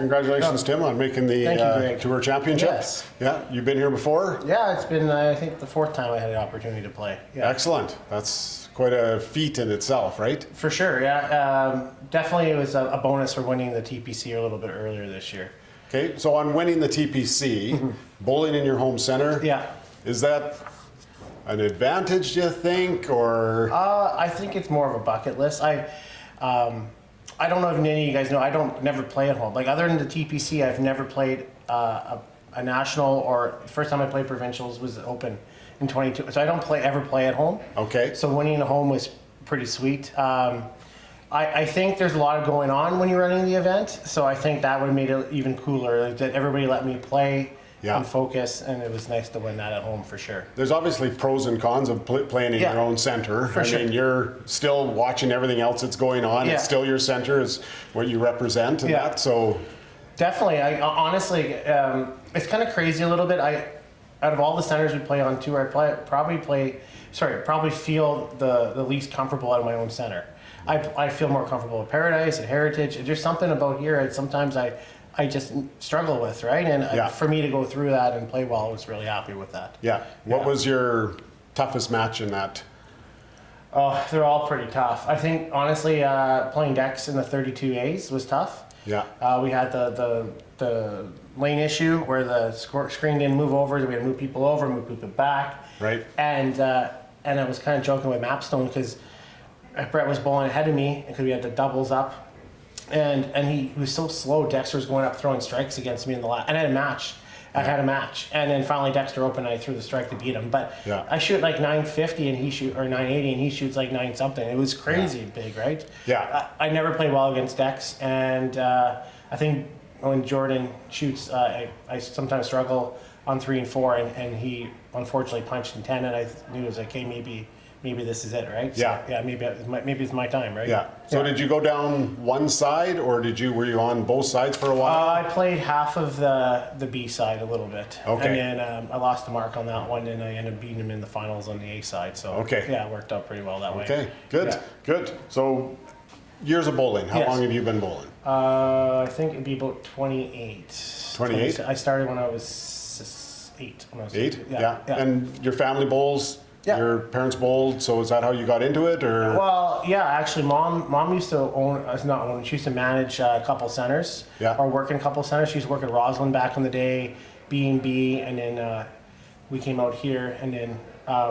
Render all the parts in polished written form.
congratulations, Tim, on making the Tour Championship. Yes. Yeah, you've been here before? Yeah, it's been, I think, the 4th time I had the opportunity to play. Yeah. Excellent. That's quite a feat in itself, right? For sure, yeah. Definitely it was a bonus for winning the TPC a little bit earlier this year. Okay, so on winning the TPC, bowling in your home center, is that an advantage, do you think, or? I think it's more of a bucket list. I don't know if any of you guys know, I never play at home. Like, other than the TPC, I've never played a national, or the first time I played provincials was Open in 22. So I don't ever play at home. Okay. So winning at home was pretty sweet. I think there's a lot going on when you're running the event, so I think that would have made it even cooler, like, that everybody let me play and focus, and it was nice to win that at home for sure. There's obviously pros and cons of playing in your own center. I mean, you're still watching everything else that's going on. It's still your center is what you represent and that, so. Definitely. Honestly, it's kind of crazy a little bit. Out of all the centers we play on tour, I probably feel the least comfortable out of my own center. I feel more comfortable at Paradise, at Heritage. There's something about here that sometimes I just struggle with, right? And for me to go through that and play well, I was really happy with that. Yeah. What was your toughest match in that? Oh, they're all pretty tough. I think, honestly, playing decks in the 32As was tough. Yeah. We had the lane issue where the screen didn't move over, so we had to move people over, move people back. Right. And I was kind of joking with Mapstone because Brett was bowling ahead of me because we had the doubles up, and he was so slow. Dexter was going up throwing strikes against me in the last, and I had a match. And then finally Dexter opened, and I threw the strike to beat him. But I shoot like 950 and 980, and he shoots like 9 something. It was crazy big, right? Yeah. I never play well against Dex, and I think when Jordan shoots, I sometimes struggle on 3 and 4, and he unfortunately punched in 10, and I knew it was like, hey, maybe this is it, right? So, maybe it's my time, right? Yeah. So did you go down one side, or were you on both sides for a while? I played half of the B side a little bit. Okay. And then I lost the mark on that one, and I ended up beating him in the finals on the A side. So yeah, it worked out pretty well that way. Okay, good, good. So years of bowling. How long have you been bowling? I think it'd be about 28. 28? I started when I was 8. When I was 8? Yeah. And your family bowls? Yeah. Your parents bowled, so is that how you got into it, or? Well, yeah, actually, mom used to she used to manage a couple centers, or work in a couple centers. She used to work at Roslyn back in the day, B&B, and then we came out here, and then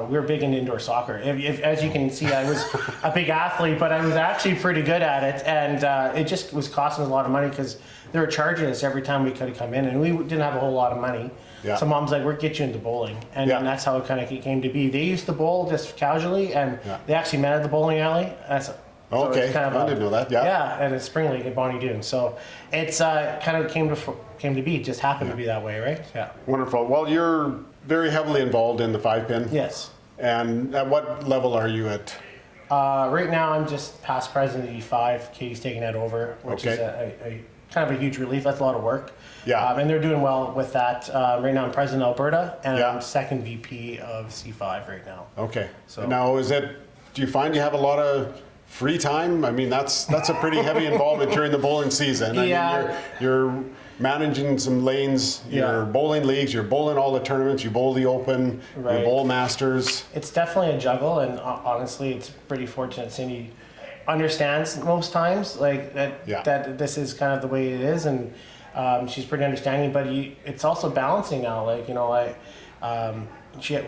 we were big in indoor soccer. As you can see, I was a big athlete, but I was actually pretty good at it, and it just was costing us a lot of money because they were charging us every time we could come in, and we didn't have a whole lot of money. Yeah. So mom's like, we'll get you into bowling. And that's how it kind of came to be. They used to bowl just casually, and they actually met at the bowling alley. Okay, kind of I didn't know that. Yeah, and it's Spring League at Bonnie Doon. So it's kind of came to be. It just happened to be that way, right? Yeah. Wonderful. Well, you're very heavily involved in the 5-pin. Yes. And at what level are you at? Right now, I'm just past president of E5. Katie's taking that over, which is a kind of a huge relief. That's a lot of work. Yeah. And they're doing well with that. Right now I'm president of Alberta, and I'm second VP of C5 right now. Okay. So now do you find you have a lot of free time? I mean, that's a pretty heavy involvement during the bowling season. I mean, you're managing some lanes, you're bowling leagues, you're bowling all the tournaments, you bowl the Open, you bowl Masters. It's definitely a juggle, and honestly, it's pretty fortunate Cindy understands most times, like that this is kind of the way it is, and she's pretty understanding. But it's also balancing now. Like, you know,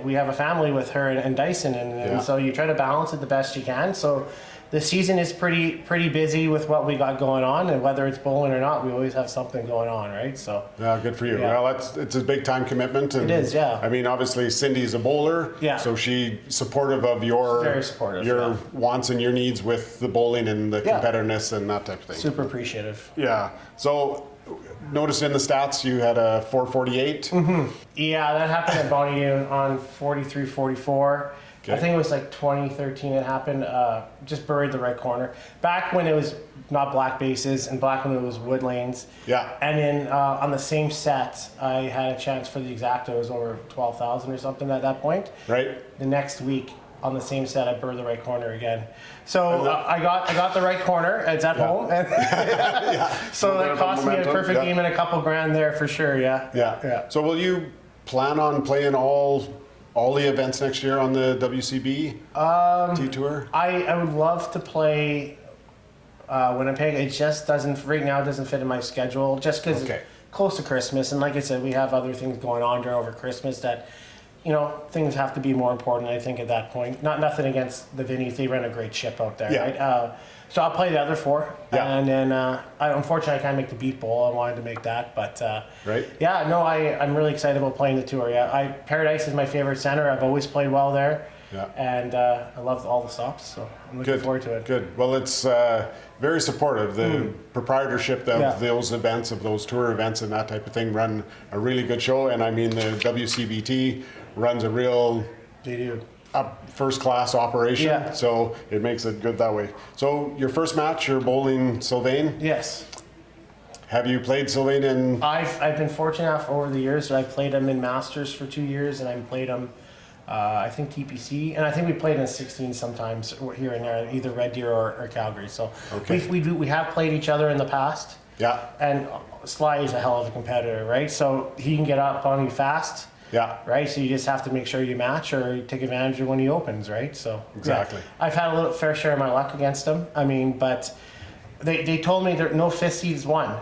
we have a family with her and Dyson, and so you try to balance it the best you can. So the season is pretty busy with what we got going on, and whether it's bowling or not, we always have something going on, right? So yeah, good for you. Well, it's a big time commitment, and it is. Yeah. I mean, obviously Cindy's a bowler, so she's supportive of your wants and your needs with the bowling and the competitiveness and that type of thing. Super appreciative. Yeah. So notice in the stats you had a 448. Yeah, that happened at Bonnie Doon on 43-44. Okay. I think it was like 2013 it happened. Just buried the right corner. Back when it was not black bases and back when it was wood lanes. Yeah. And then on the same set, I had a chance for the exacta. It was over 12,000 or something at that point. Right. The next week, on the same set, I burr the right corner again. So I got the right corner. It's at home. So it cost me a perfect game and a couple grand there for sure. Yeah. So will you plan on playing all the events next year on the WCBT Tour? I would love to play Winnipeg. It just doesn't right now. It doesn't fit in my schedule just because it's close to Christmas, and like I said, we have other things going on during over Christmas that. Things have to be more important, I think, at that point. Nothing against the Vinnies. They run a great ship out there, right? So I'll play the other 4. And then, unfortunately, I can't make the Beat Bowl. I wanted to make that. But, I'm really excited about playing the tour, Paradise is my favorite center. I've always played well there. Yeah. And I love all the stops, so I'm looking forward to it. Good. Well, it's very supportive. The proprietorship of those events, of those tour events and that type of thing, run a really good show. And I mean, the WCBT runs a real first-class operation, so it makes it good that way. So your first match, you're bowling Sylvain? Yes. Have you played Sylvain in... I've been fortunate enough over the years. I played him in Masters for 2 years, and I played him, I think, TPC, and I think we played in 16 sometimes here and there, either Red Deer or Calgary. So we have played each other in the past. Yeah. And Sly is a hell of a competitor, right? So he can get up on you fast. Yeah. Right. So you just have to make sure you match or take advantage of when he opens. Right. So exactly. I've had a little fair share of my luck against him. I mean, but they told me there no 5th seeds won.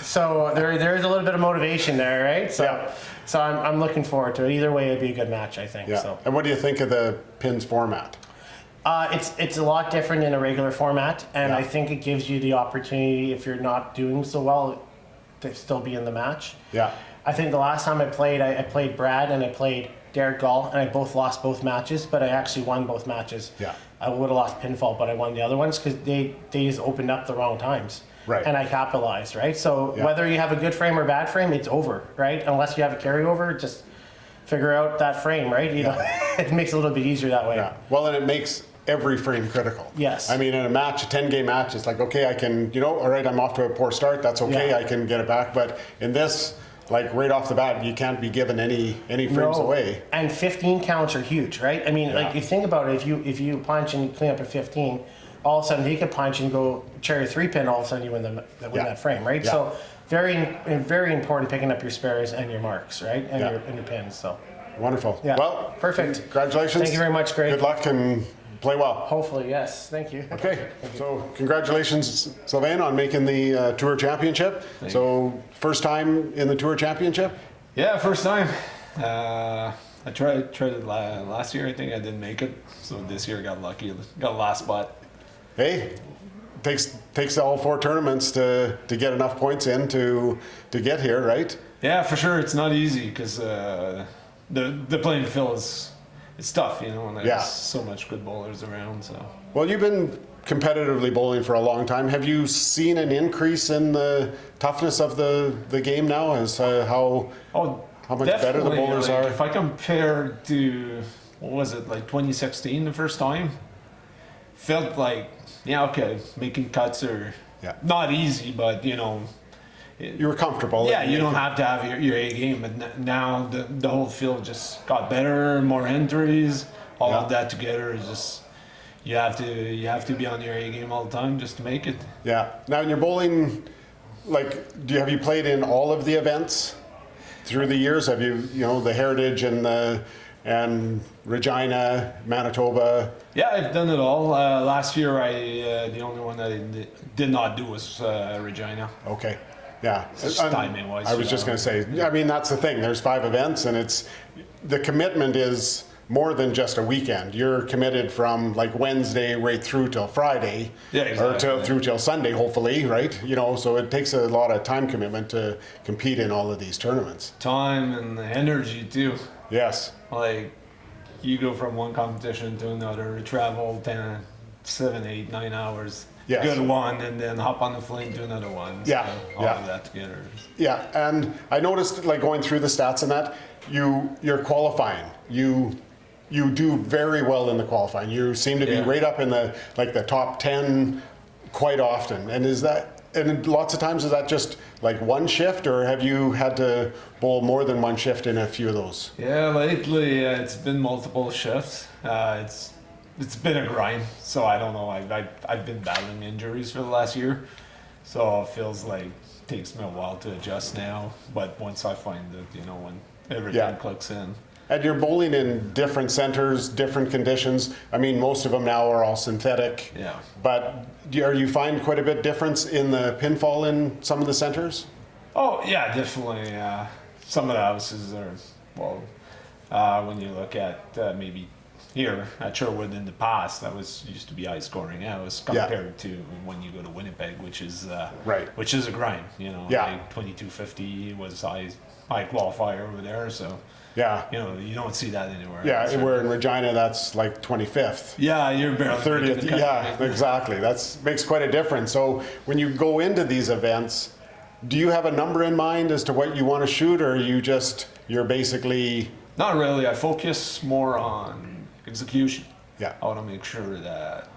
So there is a little bit of motivation there, right? So so I'm looking forward to it. Either way, it'd be a good match, I think. Yeah. So. And what do you think of the pins format? It's a lot different in a regular format, and I think it gives you the opportunity, if you're not doing so well, to still be in the match. Yeah. I think the last time I played Brad and I played Derek Gall, and I both lost both matches, but I actually won both matches. Yeah. I would have lost pinfall, but I won the other ones because they just opened up the wrong times. Right. And I capitalized, right? So whether you have a good frame or bad frame, it's over, right? Unless you have a carryover, just figure out that frame, right? You know, it makes it a little bit easier that way. Yeah. Well, and it makes every frame critical. Yes. I mean, in a match, a 10-game match, it's like, okay, I can, all right, I'm off to a poor start. That's okay. I can get it back. But in this, like right off the bat, you can't be given any frames away. And 15 counts are huge, right? I mean, like you think about it, if you punch and you clean up at 15, all of a sudden he could punch and go cherry 3-pin, all of a sudden you win that frame, right? Yeah. So very important picking up your spares and your marks, right? And your pins. So wonderful. Yeah. Well, perfect. Congratulations. Thank you very much, Greg. Good luck and play well. Hopefully, yes. Thank you. Okay. So congratulations, Sylvain, on making the Tour Championship. So first time in the Tour Championship? Yeah, first time. I tried it last year. I think I didn't make it. So this year I got lucky. Got last spot. Hey, takes all 4 tournaments to get enough points in to get here, right? Yeah, for sure. It's not easy because the playing field it's tough, and there's so much good bowlers around. So. Well, you've been competitively bowling for a long time. Have you seen an increase in the toughness of the game now? As how much better the bowlers are? If I compare to what was it, like 2016, the first time, felt like making cuts are not easy, but you were comfortable. Yeah, you don't have to have your A game, but now the whole field just got better, more entries, all of that together is just you have to be on your A game all the time just to make it. Yeah. Now in your bowling, have you played in all of the events through the years? Have you the Heritage and Regina, Manitoba? Yeah, I've done it all. Last year, the only one that I did not do was Regina. Okay. Yeah. Timing-wise. I was just going to say, I mean, that's the thing. There's 5 events, and the commitment is more than just a weekend. You're committed from Wednesday right through till Friday, or through till Sunday, hopefully, right? So it takes a lot of time commitment to compete in all of these tournaments. Time and energy too. Yes. You go from one competition to another, travel 10, 7, 8, 9 hours. Yes. Good one, and then hop on the plane to another one. So all of that together. Yeah, and I noticed, going through the stats and that, you're qualifying. You do very well in the qualifying. You seem to be right up in the top 10 quite often. And is that And lots of times, is that just like one shift, or have you had to bowl more than one shift in a few of those? Yeah, lately it's been multiple shifts. It's been a grind, so I don't know. I've been battling injuries for the last year, so it feels like it takes me a while to adjust now. But once I find that, when everything clicks in. And you're bowling in different centers, different conditions. I mean, most of them now are all synthetic. Yeah. But are you find quite a bit difference in the pinfall in some of the centers? Oh yeah, definitely. Some of the houses are when you look at maybe here at Sherwood in the past, that used to be high scoring house compared to when you go to Winnipeg, which is which is a grind. Like 2250 was high qualifier over there, so. Yeah. You don't see that anywhere. Yeah, where in Regina that's like 25th. Yeah, you're barely 30th. Yeah, exactly. That makes quite a difference. So when you go into these events, do you have a number in mind as to what you want to shoot, or you're basically? Not really. I focus more on execution. Yeah. I want to make sure that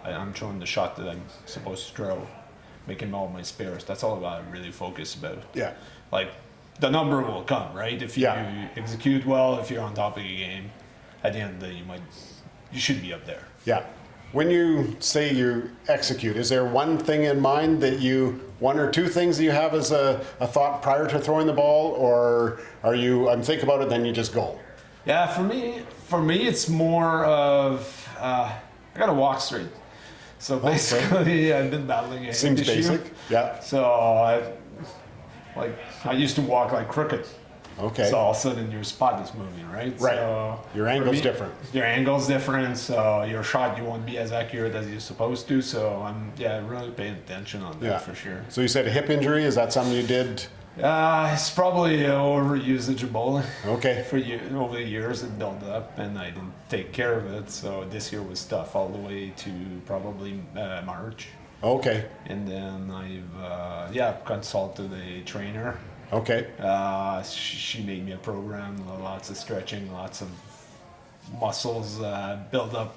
I'm throwing the shot that I'm supposed to throw, making all my spares. That's all I really focus about. Yeah. Like, the number will come, right? If you execute well, if you're on top of your game, at the end of the day, you should be up there. Yeah. When you say you execute, is there one thing in mind one or two things that you have as a thought prior to throwing the ball, or are you, think about it, then you just go? Yeah, for me, it's more of, I gotta walk straight. So basically, I've been battling a Seems issue. basic, yeah. So I used to walk like crooked. Okay. So all of a sudden your spot is moving, right? Right. So your angle's different. Your angle's different, so your shot you won't be as accurate as you're supposed to. So I'm really paying attention on that for sure. So you said a hip injury. Is that something you did? It's probably overusage of bowling. Okay. Over the years it built up, and I didn't take care of it. So this year was tough all the way to probably March. Okay. And then I've consulted a trainer. Okay. She made me a program, lots of stretching, lots of muscles build up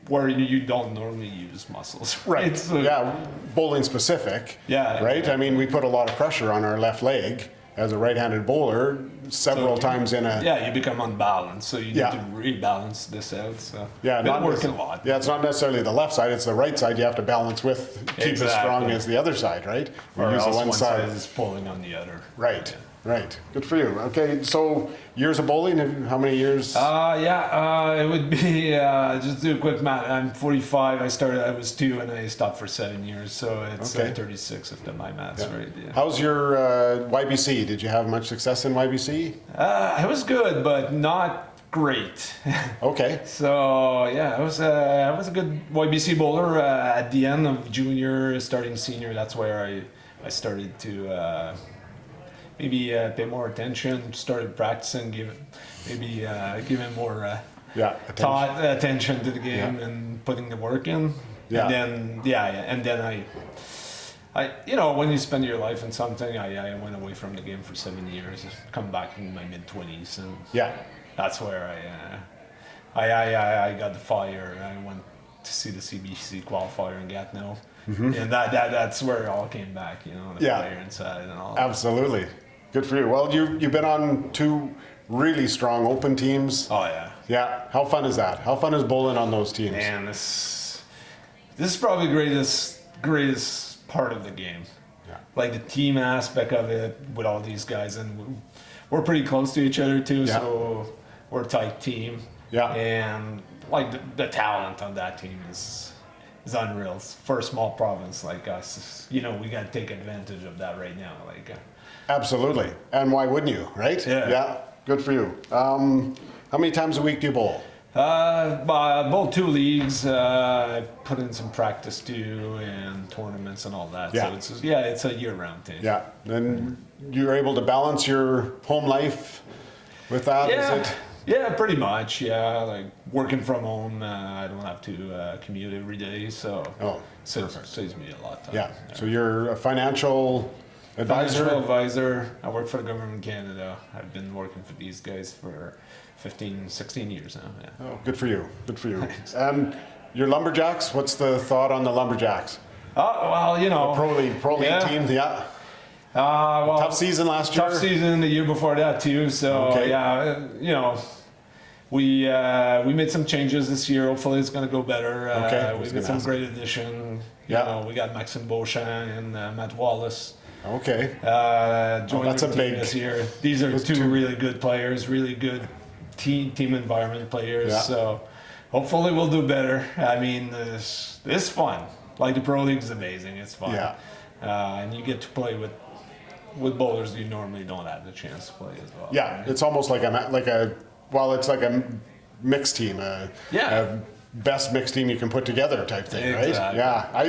where you don't normally use muscles. Right. So, bowling specific. Yeah. Right. I mean, we put a lot of pressure on our left leg as a right-handed bowler several times in a. Yeah, you become unbalanced, so you need to rebalance this out. So not working a lot. Yeah, it's not necessarily the left side; it's the right side. You have to balance with, keep as strong as the other side, right? Or else one side is pulling on the other. Right. Yeah. Right. Good for you. Okay, so years of bowling. How many years? It would be just do a quick math. I'm 45. I started. I was 2, and I stopped for 7 years. So it's 36 if my math's right. Yeah. How's your YBC? Did you have much success in YBC? It was good, but not great. Okay. So I was a good YBC bowler at the end of junior, starting senior. That's where I started to. Maybe pay more attention, started practicing, giving more attention to the game and putting the work in. Yeah. And then I when you spend your life in something, I went away from the game for 7 years, come back in my mid-20s, and that's where I got the fire. I went to see the CBC qualifier in Gatineau, and that's where it all came back, the fire inside and all. Absolutely. Good for you. Well, you've been on 2 really strong open teams. Oh yeah. Yeah. How fun is that? How fun is bowling on those teams? Man, this is probably the greatest part of the game. Yeah. Like the team aspect of it with all these guys, and we're pretty close to each other too. Yeah. So we're a tight team. Yeah. And like the talent on that team is unreal. For a small province like us, we got to take advantage of that right now. Absolutely. And why wouldn't you, right? Yeah. Good for you. How many times a week do you bowl? Bowl 2 leagues. I put in some practice too, and tournaments and all that. Yeah. So it's a year-round thing. Yeah. And you're able to balance your home life with that? Yeah. Is it? Yeah, pretty much. Yeah, like working from home, I don't have to commute every day, so saves me a lot of time. Yeah. So you're a financial advisor. I work for the government of Canada. I've been working for these guys for 16 years now. Yeah. Oh, good for you. Good for you. And your Lumberjacks, what's the thought on the Lumberjacks? Well, you know, Pro League team, yeah. Well, Tough season last year. Tough season the year before that too. So yeah, you know, we made some changes this year. Hopefully, it's going to go better. We made some great addition. You know, we got Maxime Beauchamp and Matt Wallace. Okay. Joined that's the a team big. this year. These are two really good players, really good team environment players. Yeah. So hopefully we'll do better. I mean, this is fun. Like the Pro League is amazing. It's fun. Yeah. And you get to play with bowlers you normally don't have the chance to play as well. Yeah, it's almost like it's like a mixed team, a best mixed team you can put together type thing, right? Exactly. Yeah,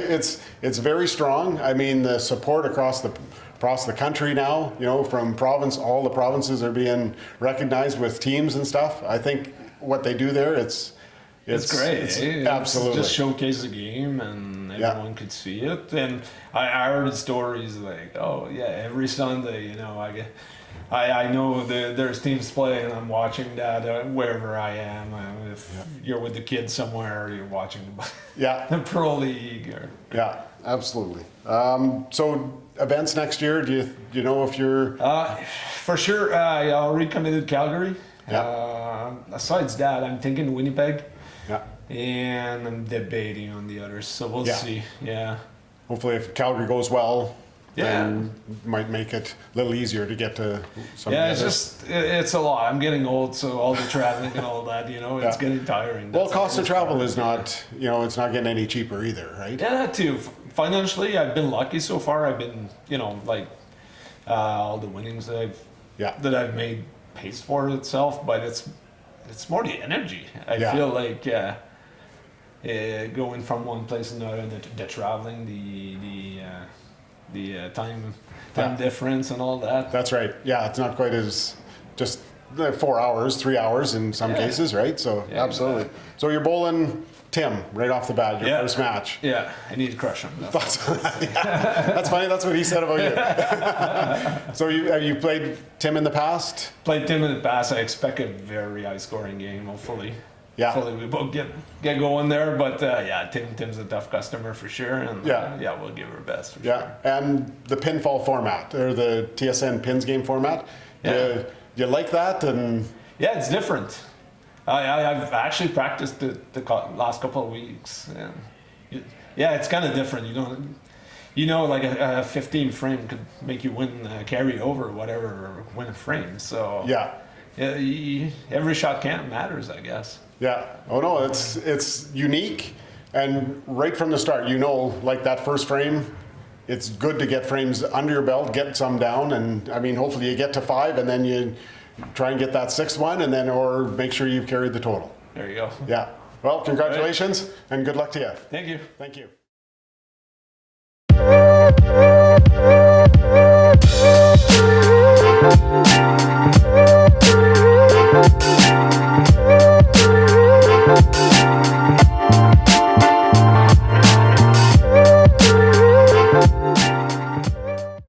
it's very strong. I mean, the support across the country now, you know, from all the provinces are being recognized with teams and stuff. I think what they do there, it's great. It's absolutely just showcase the game and everyone could see it. And I heard stories like, oh yeah, every Sunday, you know, I know there's teams play and I'm watching that wherever I am. If you're with the kids somewhere, or you're watching the Pro League. Yeah, absolutely. So events next year, do you know if you're? For sure, I already committed Calgary. Yeah. Besides that, I'm thinking Winnipeg. Yeah. And I'm debating on the others, so we'll see. Yeah. Hopefully, if Calgary goes well, Yeah. then might make it a little easier to get to some. Yeah, of it's the just it's a lot. I'm getting old, so all the traveling and all that, you know, it's getting tiring. Well, That's cost of the travel part. is not, you know, it's not getting any cheaper either, right? Yeah, that too. Financially, I've been lucky so far. I've been, you know, like all the winnings that I've made pays for itself, but it's more the energy. I feel like going from one place to another, the traveling, the time difference and all that. That's right. Yeah, it's not quite as just 4 hours, 3 hours in some cases, right? So absolutely. Exactly. So you're bowling Tim right off the bat, your first match. Yeah, I need to crush him. That's funny. That's what he said about you. So have you played Tim in the past? Played Tim in the past. I expect a very high scoring game. Hopefully. Yeah. Hopefully we both get going there. But Tim's a tough customer for sure, and we'll give her best. For sure. And the pinfall format or the TSN pins game format. Do you like that? And yeah, it's different. I've actually practiced the last couple of weeks. And it's kind of different. You know, like a 15 frame could make you win carry over or whatever, or win a frame. So every shot matters, I guess. Yeah. Oh no, it's unique, and right from the start, you know, like that first frame, it's good to get frames under your belt, get some down, and I mean, hopefully you get to 5, and then you try and get that 6th one, and then or make sure you've carried the total. There you go. Yeah. Well, congratulations and good luck to you. Thank you. Thank you.